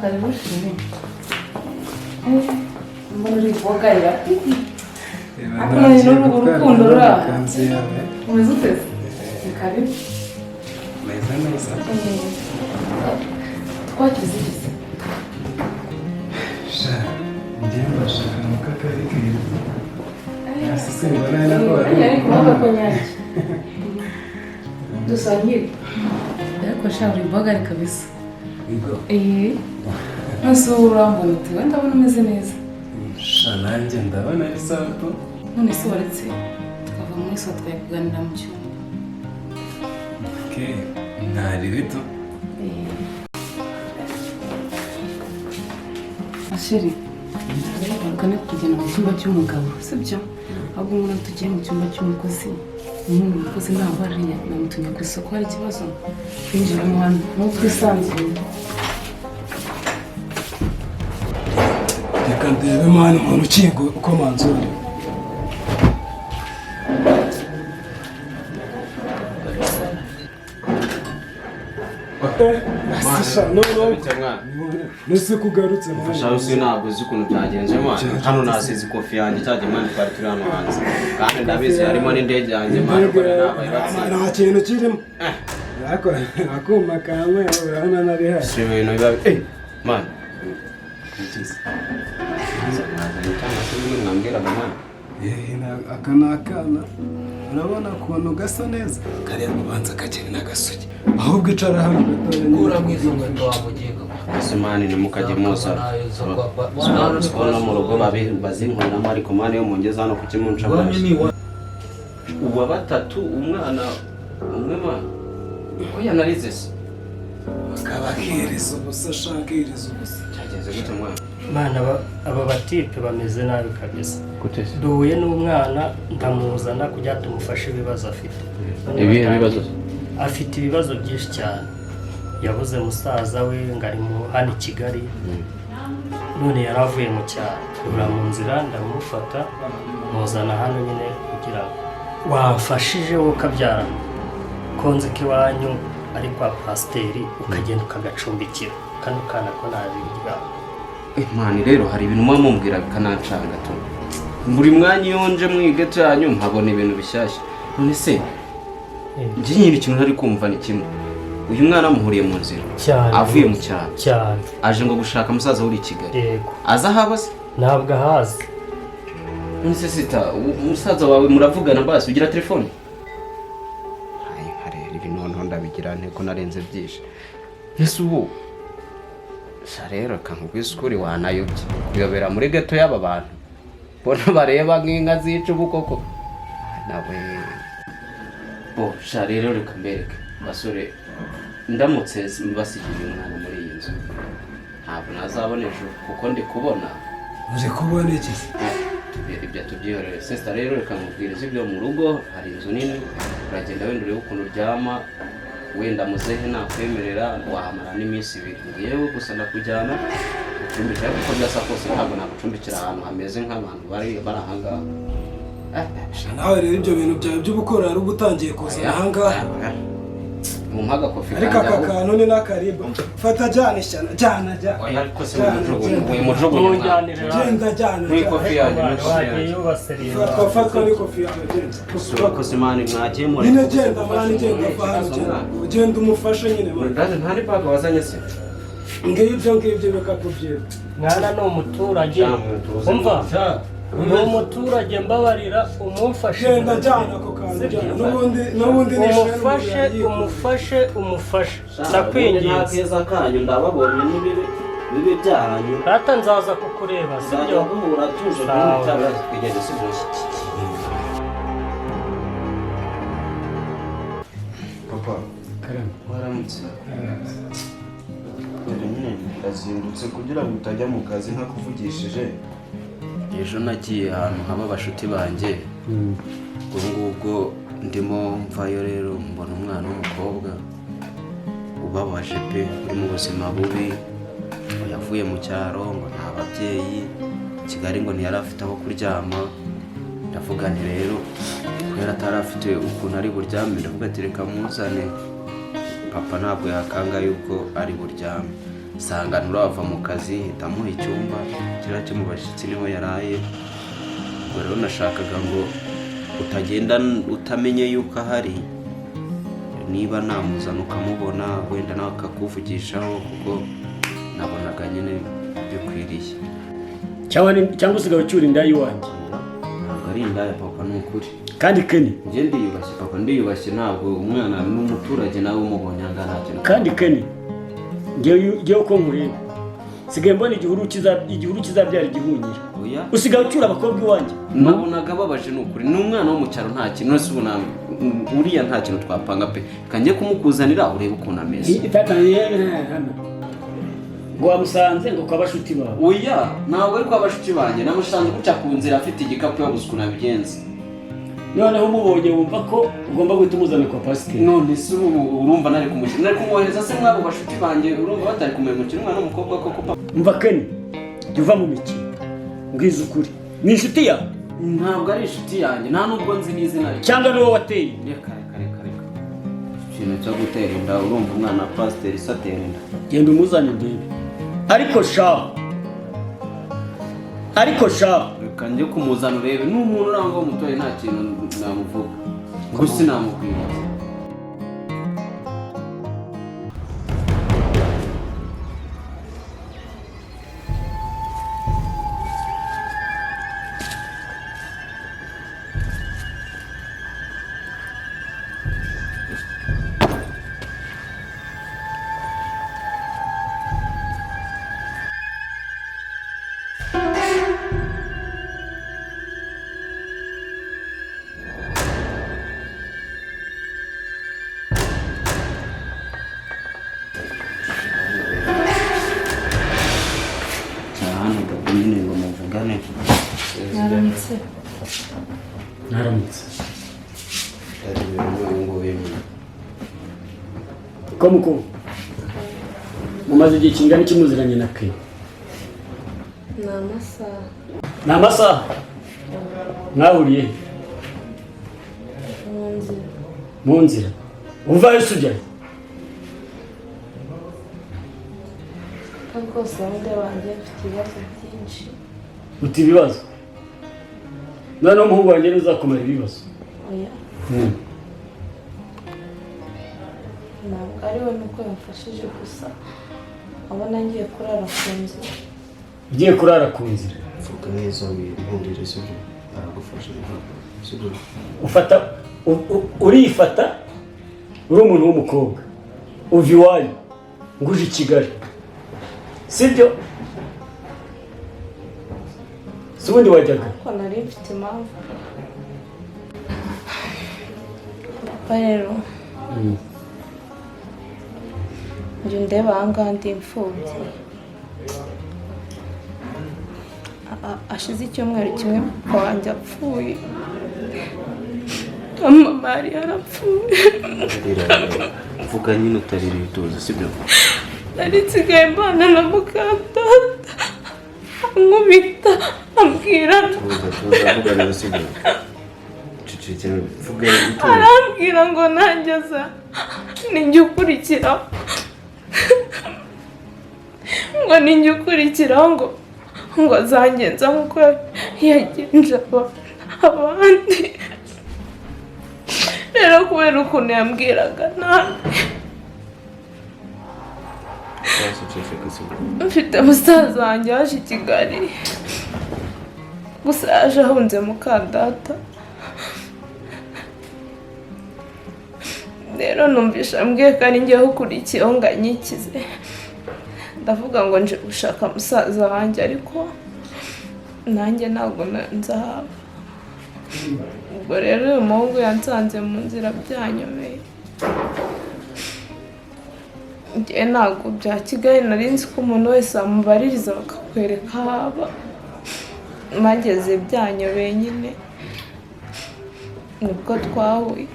karibu shini. Mbona boga ya? Hakuna neno urukundo rura. Umeze ute? Karibu. Meza. Twakize. Ndiye bashaka mukakari keza. Asise mbona ko ari kuvuga ko nyange. Dusangire. Ariko shari boga kabisa. Igo. Nose urambona uti wenda abona umeze neza. Nanjye ndabona bisato. None se waretse tukava muri so twekuganira mu cyumba. Okay, nari bito. Asheri. Kane kugenda mu cyumba cy'umugabo, sibyo? Ahubwo umuntu tugiye mu cyumba cy'umukozi. Umuntu umukozi ntabwo ariya namutumye ku isoko hari ikibazo. Kwinjira mu hano no twisanzuye. Reka ndebe mwana mu rukingo uko manzuri. Nese kugarutse mwana. Sharusi ntabwo uzi ukuntu byagenze mwana. Hano nasize ikofi yanjye cyaje mwana twari turi hano hanze. Kandi ndabizi harimo n'indege yanjye mwana ko nabaye. Nta kintu kirimo. Yako akuma kamwe urabona nari hafi. Si ibintu biba mwana. Akana urabona ukuntu gasa neza kariya kubanza kageni n'agasugi ahubwo icara hano gura mwifunga ndo wamugiga Simani ni mukajye musa sibona mu rugo bazinkoramo ariko mwana yo mungeza hano ku kimunca uwa batatu umwana umwe mwana oya narize se akabakiriza ubusa shakiriza ubusa cyageze gute mwana mana aba batipe bameze nabi kabisa gute se duhuye n'umwana ndamuzana kujya tumufashe ibibazo afite ibihe bibazo afite ibibazo byinshi cyane yabuze musaza we ngari mu hano i Kigali none yaravuye mu cyaro ura mu nzira ndamufata muzana hano nyine kugira wafashije wo kabyara konze kiwanyu ari kwa Pasteur ukagenda ukagacumbikira kandi ukana ko nabirya Imana rero hari ibintu mwa mumbwira bikanancanga to buri mwanya yonje mwige cyanyu nkabona ibintu bishyashya none se nje nyine ikintu ntari kumva ni kimwe uyu mwana muhuriye mu nzira avuye mu cyaro cyane aje ngo gushaka musaza uri i Kigali yego aza habaze ntabwo ahazi nse sita umusaza wawe muravugana basi ugira telefone hayi harera ibintu nto ndabigira nteko narenze byinshi nese ubu rero kankubwisukuri wanayobye kuyobera muri gato y'aba bantu bona bareba nk'inka zica ubukoko nawe bo rero reka mbereke basore ndamutse basigiye umwana muri iyi nzu ntabwo nazabona ejo kuko ndi kubona uje kubona iki ibyo tubyiyorere sesta rero reka nkubwiriza ibyo mu rugo hari inzu nini uragenda wenda urebe ukuntu uryama wenda muzehe nakwemerera wahamara n'iminsi 2 yewe gusa ndakujyana ucumbikira kuko byasa kose ntabwo nagucumbikira ahantu hameze nk'abantu bari ahangaha nawe rero ibyo bintu byawe by'ubukora ari ubutangiye kuza ahangaha mu mpaga kofi ariko aka kantu ni n'akaribu fata jyana jyana oya ariko se mujugunye genda jyana ni kofi yanjye wagiye ubaseriye fatwa ni kofi yanjye genda ko simani mwagiye muri nyine genda mani genda genda umufashe nyine mani ntari baga wazanye se ngibyo bikakubyera mwana no umuturage umva ni umuturage mbabarira umufashe genda jyana ako kantu n'ubundi umufashe nakwinginze nakeza kanyu ndababonye nibibe byanyu rata nzaza kukureba sibyo guhura tuje n'utara kugenda sibyo papa karame waramutse ndazindutse kugira ngo utajya mu kazi ntakuvugishije ejo nagiye ahantu haba abashuti banjye ubwo ndimo mvayo rero mbona umwana w'umukobwa ubabaje pe uri mu buzima bubi yavuye mu cyaro ngo nta babyeyi Kigali ngo ntiyari afite aho kuryama ndavuga nti rero kubera atari afite ukuntu ari buryame ndavuga ati reka muzane papa ntabwo yakanga yuko ari buryame sanga nturava mu kazi hitamuha icyumba kiriya cyo mu bashyitsi niho yaraye. Ubwo rero nashakaga ngo utagenda utamenye yuko ahari, niba namuzana ukamubona wenda nawe akakuvugishaho kuko nabonaga nyine bikwiriye. cyangwa usigaye ucyura inda y'iwanjye? Ntabwo ari indaya papa, ni ukuri. Kandi Keni, njye ndiyubashye papa, ndiyubashye, ntabwo umwana n'umuturage nawe umubonye anga nta kintu. kandi Keni, ngewe uko nkureba sigaye mbona igihuru kizabyara igihunyira. Usigaye ucyura abakobwa iwanjye? Nabonaga babaje, ni ukuri. Ni umwana wo mu cyaro, nta kintu wese ubona uriya nta kintu twapanga pe. Kanjye kumukuzanira urebe ukuntu ameze. ngo wamusanze ngo kwa bashuti bawe? Oya, ntabwo ari kwa bashuti banjye, namusanze guca ku nzira afite igikapu yabuze ukuntu abigenza. Noneho umubonye wumva ko ugomba guhita umuzana kwa Pasteur? None se urumva nari kumushyira, nari kumwohereza se mwabo bashuti banjye, urumva batari kumemukira umwana w'umukobwa koko papa? Umva Keni, jya uva mu mikino, mbwiza ukuri, ni inshuti yawe? Ntabwo ari inshuti yanjye, nta nubwo nzi n'izina rye. Cyangwa ni wowe wateye? Reka ikintu cyo gutera inda, urumva umwana wa Pasteur se atera inda? Genda umuzane ndebe. Ariko sha reka njye kumuzana urebe, ni umuntu urangwa w'umutoye, nta kintu namuvuga, gusa sinamubwira. Naramutse. Ko mumaze igihe kingana iki muziranye na Keni? Ni amasaha. Mwahuriye mu nzira? Uvayo se ujyayo? rwose abandi banjye bafite ibibazo byinshi. Uti ibibazo? None umuhungu wanjye uzakomera ibibazo? Oya. Ntabwo ari we nuko yamfashije gusa abona ngiye kurara ku nzira. Ugiye kurara ku nzira? Vuga neza wihurire sibyo, aragufasha sibyo. Urifata uri umuntu w'umukobwa, uva iwanyu nguje i Kigali, sibyo? Si ubundi wajyaga? Ariko nari mfite impamvu. Papa rero njye ndeba ahangaha ndi imfubyi. Ashize icyumweru kimwe papa wanjye apfuye, mama yari yarapfuye. Vuga nyine utarira ibituza sibyo? Nari nsigaye mbana na mukadata, ankubita ambwira vuga rero sibyo? Cicikira vuga ibituza. arambwira ngo nangeza ninjye ukurikiraho, ngo ninjye ukurikiraho ngo azangenza nk'uko yagenje abandi. Rero kubera ukuntu yambwiraga nabi, mfite musaza wanjye waje i Kigali, gusa yaje ahunze mukadata. Rero numvisha ambwiye ko ari njyewe ukurikiyeho ngo anyikize. Ndavuga ngo nje gushaka musaza wanjye, ariko nanjye ntabwo nzahaba. Ubwo rero uyu muhungu yansanze mu nzira byanyomeye. Njye ntabwo bya Kigali nari nzi ko umuntu wese amubaririza bakakwereka aho aba. Mageze byanyobeye nyine nibwo twahuye.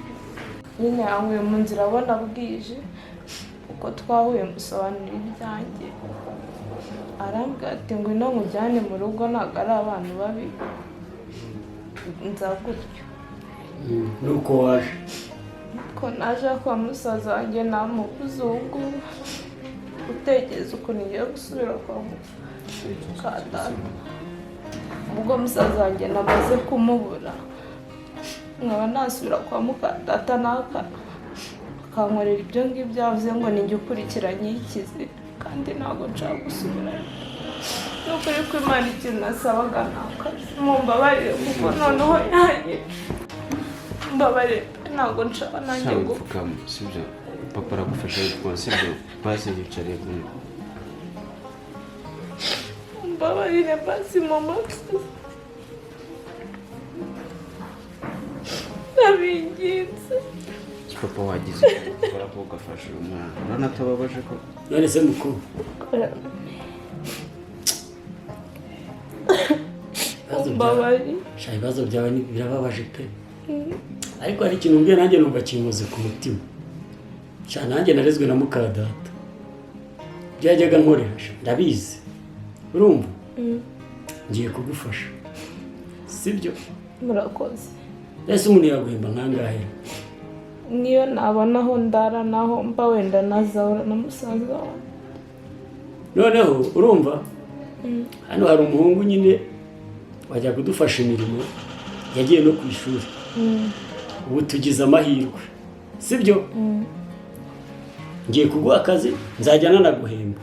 Nyine yankuye mu nzira abona bwije, uko twahuye musobanurira ibyanjye. Arambwira ati ngwino nkujyane mu rugo, ntabwo ari abantu babi, nza gutyo. Nuko waje? Ko naje kwa musaza wanjye namukuzungu. gutekereza ukuntu ngiye gusubira kwa mukadata ubwo musaza wanjye namaze kumubura nkaba nasubira kwa mukadata akankorera ibyo ngibyo yavuze ngo ninjye ukurikiranye ikizi kandi ntabwo nshaka gusubirayo n'ukuri ko Imana ikintu nasabaga nakazi mumbabarire kuko noneho yanjye mbabarire ntabwo nshaka nanjye ngo sibyo papa aragufasha sibyo basi yicariye kumwe mbabarire basi mama ndabinginze papa wagize ukora ko ugafasha umwana urabona atababaje ko none se mukuru mbabarire ibibazo byawe birababaje pe ariko hari ikintu mbwiye nanjye numva kinkoze ku mutima cyane nanjye narezwe na mukadata byajyaga nkoresha ndabizi urumva ngiye kugufasha sibyo murakoze ese umuntu yaguhemba nkangahe niyo nabona aho ndara naho mba wenda nazahura na musaza wawe noneho urumva hano hari umuhungu nyine wajya kudufasha imirimo yagiye no ku ishuri ubu tugize amahirwe sibyo ngiye kuguha akazi nzajya nanaguhemba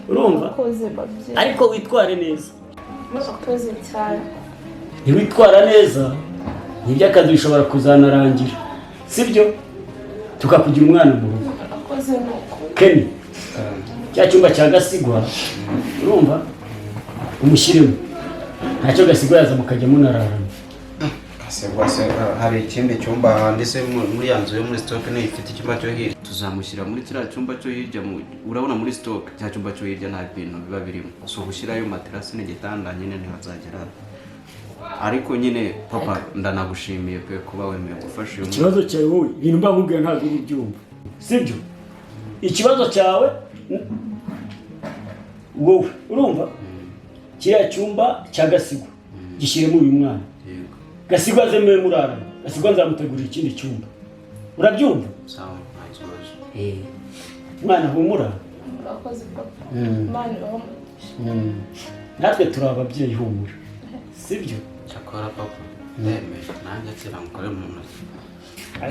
urumva ariko witware neza murakoze cyane niwitwara neza n'iby'akazi bishobora kuzanarangira sibyo tukakugira umwana mu rugo murakoze nuko Kenny cya cyumba cya Gasigwa urumva umushyiremo ntacyo Gasigwa yaza mukajya munararana Gasigwa se hari ikindi cyumba ndetse muri ya nzu yo muri stock ne ifite icyumba cyo hirya tuzamushyira muri kiriya cyumba cyo hirya urabona muri stock cya cyumba cyo hirya nta bintu biba birimo so gushyirayo materasi n'igitanda nyine ntihazagera ariko nyine papa ndanagushimiye pe kuba wemeye gufasha uyu ikibazo cyawe wowe ibintu mbamubwiye ntabwo uri byumva sibyo ikibazo cyawe wowe urumva kiriya cyumba cya Gasigwa gishyiremo uyu mwana Gasigwa azemewe murarana Gasigwa nzamutegurira ikindi cyumba urabyumva sawa nta kibazo mwana humura murakoze papa Imana ibahe natwe turi ababyeyi humura sibyo cyakora papa ndemeje nanjye kira mukore mu ntoki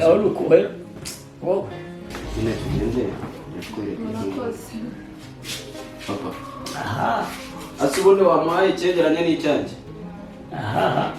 aho uri kubera wowe nyine tugende murakoze papa aha asubundi wamuhaye icyegeranye n'icyanjye aha